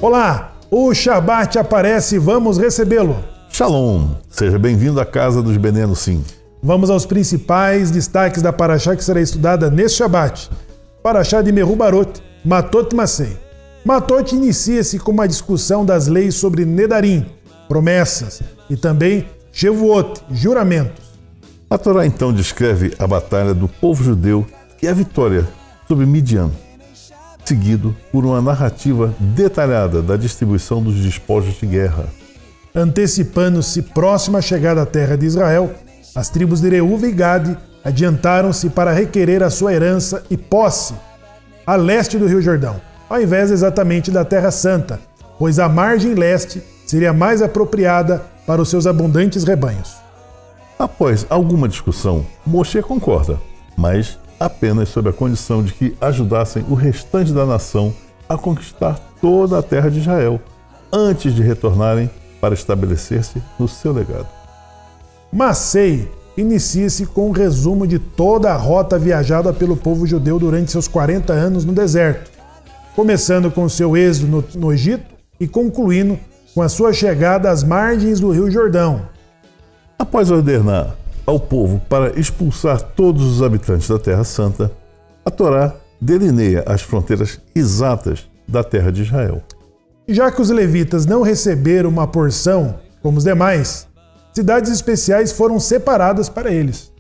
Olá, o Shabat aparece e vamos recebê-lo. Shalom, seja bem-vindo à casa dos Beneno Sim. Vamos aos principais destaques da Parashá que será estudada neste Shabat. Parashá de Mehu Barot, Matot Masei. Matot inicia-se com uma discussão das leis sobre Nedarim, promessas, e também Shevuot, juramentos. A Torá então descreve a batalha do povo judeu e a vitória sobre Midian, seguido por uma narrativa detalhada da distribuição dos despojos de guerra. Antecipando-se próxima à chegada à terra de Israel, as tribos de Reuven e Gade adiantaram-se para requerer a sua herança e posse a leste do Rio Jordão, ao invés exatamente da Terra Santa, pois a margem leste seria mais apropriada para os seus abundantes rebanhos. Após alguma discussão, Moshe concorda, mas apenas sob a condição de que ajudassem o restante da nação a conquistar toda a terra de Israel, antes de retornarem para estabelecer-se no seu legado. Masei inicia-se com um resumo de toda a rota viajada pelo povo judeu durante seus 40 anos no deserto, começando com seu êxodo no Egito e concluindo com a sua chegada às margens do Rio Jordão. Após ordenar ao povo para expulsar todos os habitantes da Terra Santa, a Torá delineia as fronteiras exatas da terra de Israel. Já que os levitas não receberam uma porção como os demais, cidades especiais foram separadas para eles.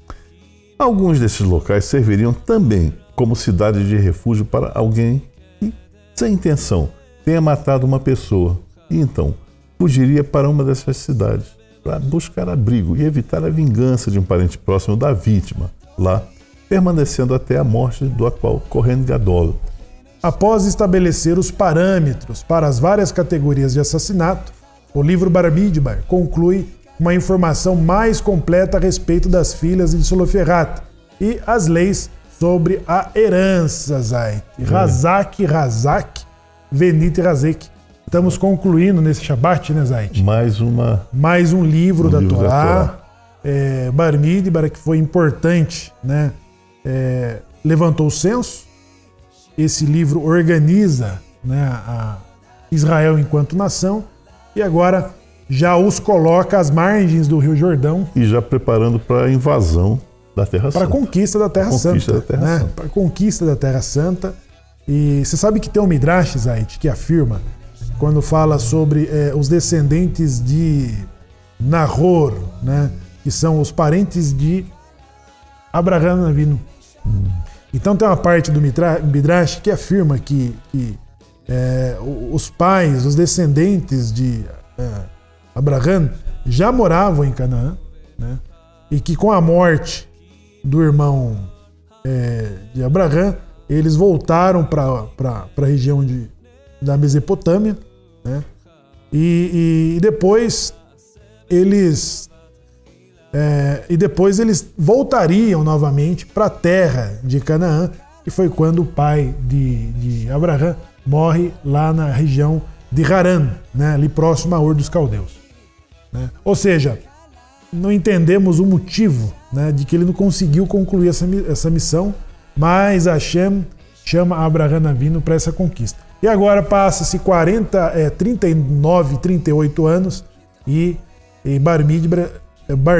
Alguns desses locais serviriam também como cidade de refúgio para alguém que, sem intenção, tenha matado uma pessoa e então fugiria para uma dessas cidades para buscar abrigo e evitar a vingança de um parente próximo da vítima, lá permanecendo até a morte do atual Kohen Gadol. Após estabelecer os parâmetros para as várias categorias de assassinato, o livro Bar Midbar conclui uma informação mais completa a respeito das filhas de Soloferat e as leis sobre a herança, Zait. Razak, Venit e Razek. Estamos concluindo nesse Shabat, né, Zait? Mais um livro da Torá. Bar Midbar, que foi importante, né? Levantou o censo. Esse livro organiza, né, a Israel enquanto nação e agora já os coloca às margens do Rio Jordão. E já preparando para a invasão da Terra Santa. Para a conquista da Terra Santa. Para a conquista da Terra Santa. E você sabe que tem um Midrash, Zait, que afirma, quando fala sobre os descendentes de Nahor, né, que são os parentes de Abraham Avinu. Então tem uma parte do Midrash que afirma que os pais, os descendentes de Abraham já moravam em Canaã, né? E que com a morte do irmão de Abraham, eles voltaram para a região da Mesopotâmia, né? E depois eles voltariam novamente para a terra de Canaã, que foi quando o pai de Abraham morre lá na região de Harã, né, ali próximo a Ur dos Caldeus. Né? Ou seja, não entendemos o motivo, né, de que ele não conseguiu concluir essa missão, mas Hashem chama Abraham Avinu para essa conquista. E agora passa-se 39, 38 anos e Bar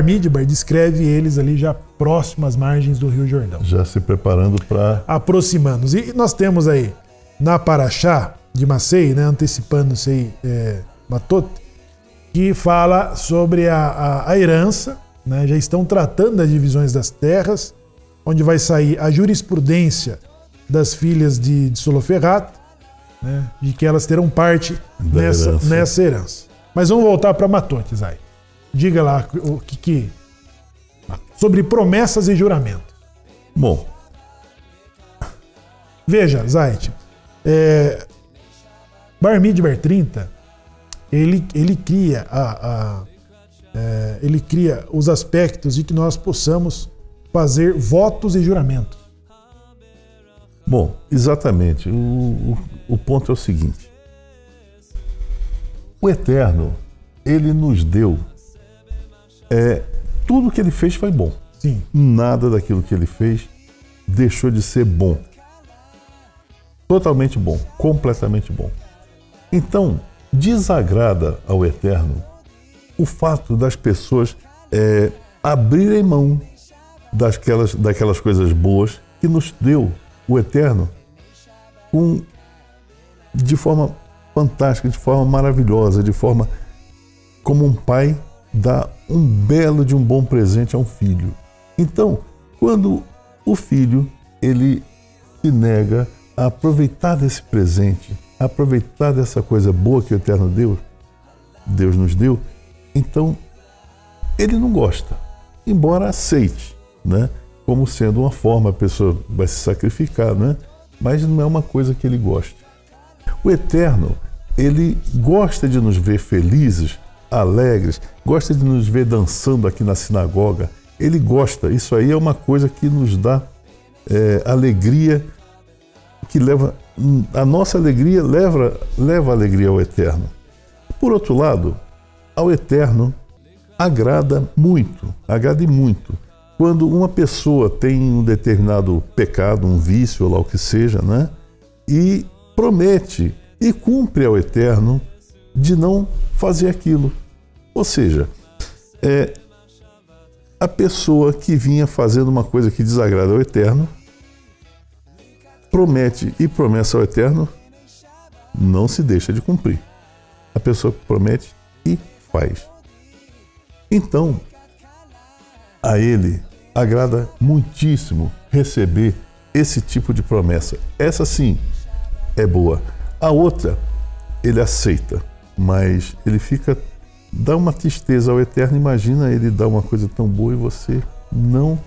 Midbar descreve eles ali já próximo às margens do Rio Jordão. Já se preparando para... Aproximando-nos. E nós temos aí, na Parashá de Masei, né, antecipando-se aí, Matot, que fala sobre a herança, né, já estão tratando das divisões das terras, onde vai sair a jurisprudência das filhas de Soloferat, né, de que elas terão parte nessa herança. Mas vamos voltar para Matot, Zay. Diga lá o que sobre promessas e juramento. Bom, veja, Zait, Bar Midbar 30, ele cria ele cria os aspectos de que nós possamos fazer votos e juramentos. Bom, exatamente. O ponto é o seguinte: o Eterno, ele nos deu tudo que ele fez foi bom. Sim. Nada daquilo que ele fez deixou de ser bom. Totalmente bom, completamente bom. Então, desagrada ao Eterno o fato das pessoas abrirem mão daquelas coisas boas que nos deu o Eterno de forma fantástica, de forma maravilhosa, de forma como um pai dá um bom presente a um filho. Então, quando o filho ele se nega a aproveitar desse presente, a aproveitar dessa coisa boa que o Eterno Deus nos deu, então ele não gosta, embora aceite, né? Como sendo uma forma, a pessoa vai se sacrificar, né? Mas não é uma coisa que ele goste. O Eterno, ele gosta de nos ver felizes, alegres, gosta de nos ver dançando aqui na sinagoga. Ele gosta, isso aí é uma coisa que nos dá alegria, que leva, a nossa alegria leva a alegria ao Eterno. Por outro lado, ao Eterno agrada muito, quando uma pessoa tem um determinado pecado, um vício, ou lá o que seja, né? E promete e cumpre ao Eterno de não fazer aquilo. Ou seja, a pessoa que vinha fazendo uma coisa que desagrada ao Eterno, promete e promessa ao Eterno, não se deixa de cumprir. A pessoa promete e faz. Então, a ele agrada muitíssimo receber esse tipo de promessa. Essa sim é boa. A outra, ele aceita, mas ele dá uma tristeza ao Eterno. Imagina ele dar uma coisa tão boa e você não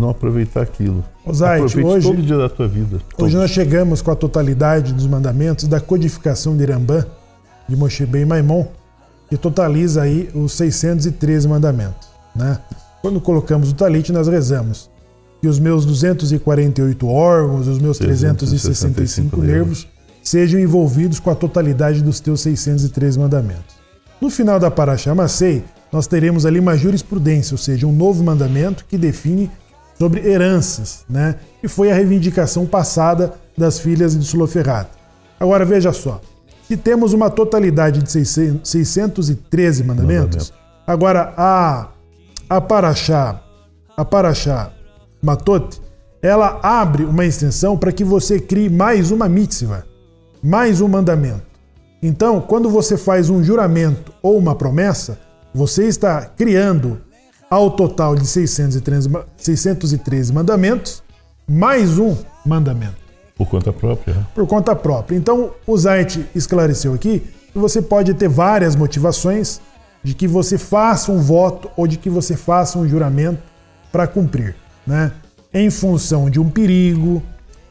aproveitar aquilo. Aproveite hoje, todo dia da tua vida. Hoje nós chegamos com a totalidade dos mandamentos da codificação de Rambam, de Moshe Ben Maimon, que totaliza aí os 613 mandamentos, né? Quando colocamos o talit, nós rezamos que os meus 248 órgãos, os meus 365 nervos sejam envolvidos com a totalidade dos teus 613 mandamentos. No final da Parashá Masei, nós teremos ali uma jurisprudência, ou seja, um novo mandamento que define sobre heranças, né? Que foi a reivindicação passada das filhas de Suloferrat. Agora veja só, se temos uma totalidade de 613 mandamentos, agora a Parashá Matot, ela abre uma extensão para que você crie mais uma mitzvah, mais um mandamento. Então, quando você faz um juramento ou uma promessa, você está criando ao total de 613 mandamentos, mais um mandamento. Por conta própria. Né? Por conta própria. Então, o Zait esclareceu aqui que você pode ter várias motivações de que você faça um voto ou de que você faça um juramento para cumprir, né? Em função de um perigo,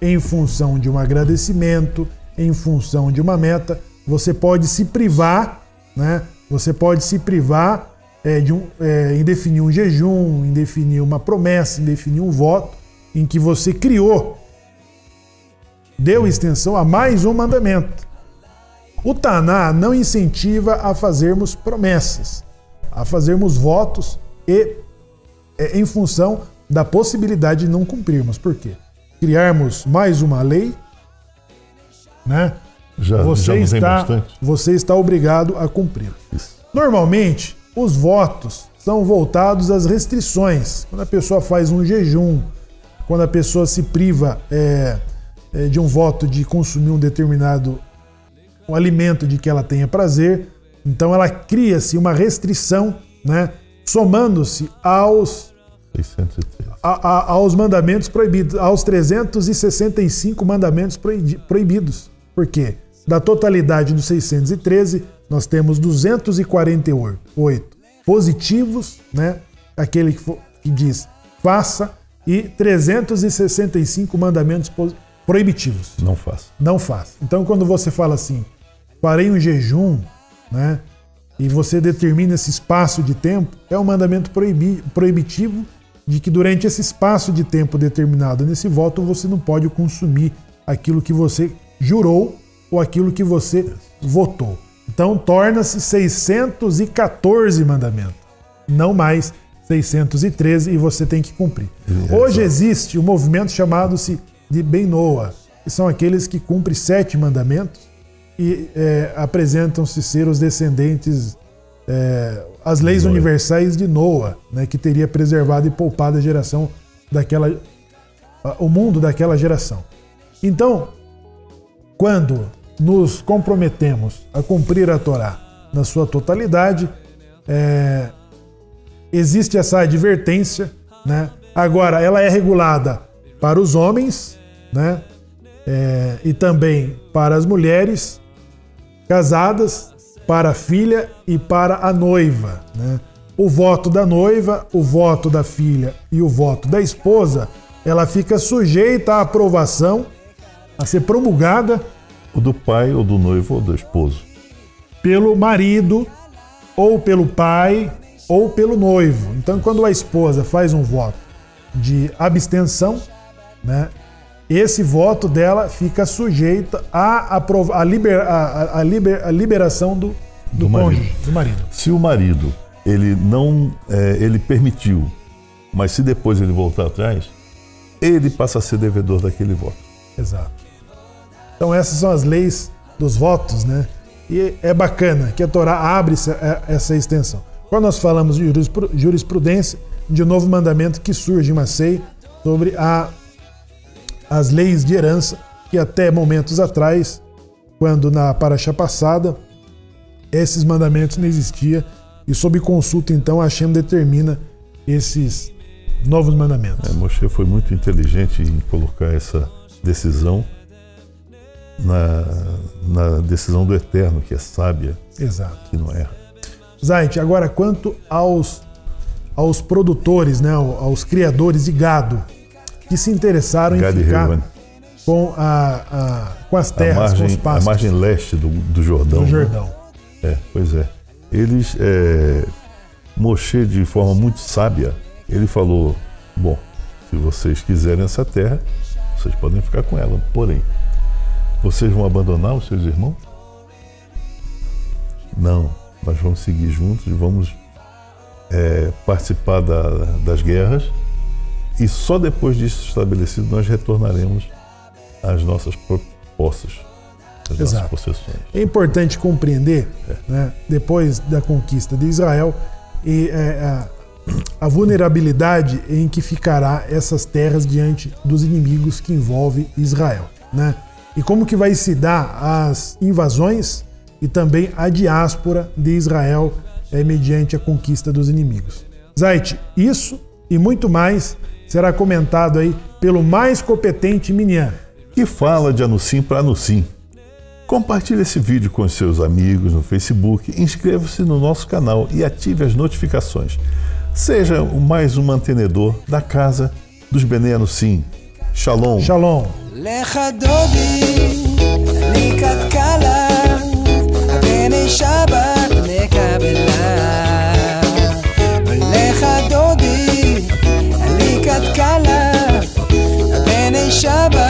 em função de um agradecimento, em função de uma meta, você pode se privar, né? Você pode se privar em definir um jejum, em definir uma promessa, em definir um voto, em que você deu extensão a mais um mandamento. O Taná não incentiva a fazermos promessas, a fazermos votos em função da possibilidade de não cumprirmos. Por quê? Criarmos mais uma lei, né? Você está obrigado a cumprir. Normalmente, os votos são voltados às restrições. Quando a pessoa faz um jejum, quando a pessoa se priva de um voto de consumir um determinado alimento de que ela tenha prazer, então ela cria-se uma restrição, né, somando-se aos mandamentos proibidos, aos 365 mandamentos proibidos. Por quê? Da totalidade dos 613, nós temos 248 positivos, né? Aquele que diz faça, e 365 mandamentos proibitivos. Não faça. Não faça. Então, quando você fala assim, farei um jejum, né? E você determina esse espaço de tempo, é um mandamento proibitivo de que durante esse espaço de tempo determinado nesse voto, você não pode consumir aquilo que você jurou ou aquilo que você votou. Então, torna-se 614 mandamentos, não mais 613, e você tem que cumprir. Hoje existe um movimento chamado-se de Ben Noah, que são aqueles que cumprem 7 mandamentos, e apresentam-se ser os descendentes, as leis universais de Noa, né, que teria preservado e poupado a geração o mundo daquela geração. Então, quando nos comprometemos a cumprir a Torá na sua totalidade, existe essa advertência, né? Agora, ela é regulada para os homens, né? E também para as mulheres casadas, para a filha e para a noiva, né? O voto da noiva, o voto da filha e o voto da esposa, ela fica sujeita à aprovação, a ser promulgada. O do pai, ou do noivo, ou do esposo. Pelo marido, ou pelo pai, ou pelo noivo. Então, quando a esposa faz um voto de abstenção, né, esse voto dela fica sujeito à liberação do cônjuge, do marido. Se o marido ele permitiu, mas se depois ele voltar atrás, ele passa a ser devedor daquele voto. Exato. Então essas são as leis dos votos, né? E é bacana que a Torá abre essa extensão. Quando nós falamos de jurisprudência, de um novo mandamento que surge em Macei sobre as leis de herança, que até momentos atrás, quando na paraxá passada, esses mandamentos não existiam, e sob consulta então Hashem determina esses novos mandamentos. Moshe foi muito inteligente em colocar essa decisão na decisão do Eterno, que é sábia. Exato. Que não erra. Zait, agora quanto aos produtores, né, aos criadores de gado, que se interessaram em ficar com as terras, com os pastos. A margem leste do Jordão. Do Jordão. Né? Pois é. Eles, Moshe, de forma muito sábia, ele falou, bom, se vocês quiserem essa terra, vocês podem ficar com ela, porém, vocês vão abandonar os seus irmãos? Não, nós vamos seguir juntos e vamos participar das guerras, e só depois disso estabelecido nós retornaremos às nossas posses, às nossas possessões. É importante compreender, né, depois da conquista de Israel, e a vulnerabilidade em que ficará essas terras diante dos inimigos que envolvem Israel, né? E como que vai se dar as invasões e também a diáspora de Israel mediante a conquista dos inimigos. Zait, isso e muito mais será comentado aí pelo mais competente Minyan, que fala de Anusim para Anusim. Compartilhe esse vídeo com seus amigos no Facebook, inscreva-se no nosso canal e ative as notificações. Seja mais um mantenedor da casa dos Benei Anusim. Shalom. Shalom. Shabbat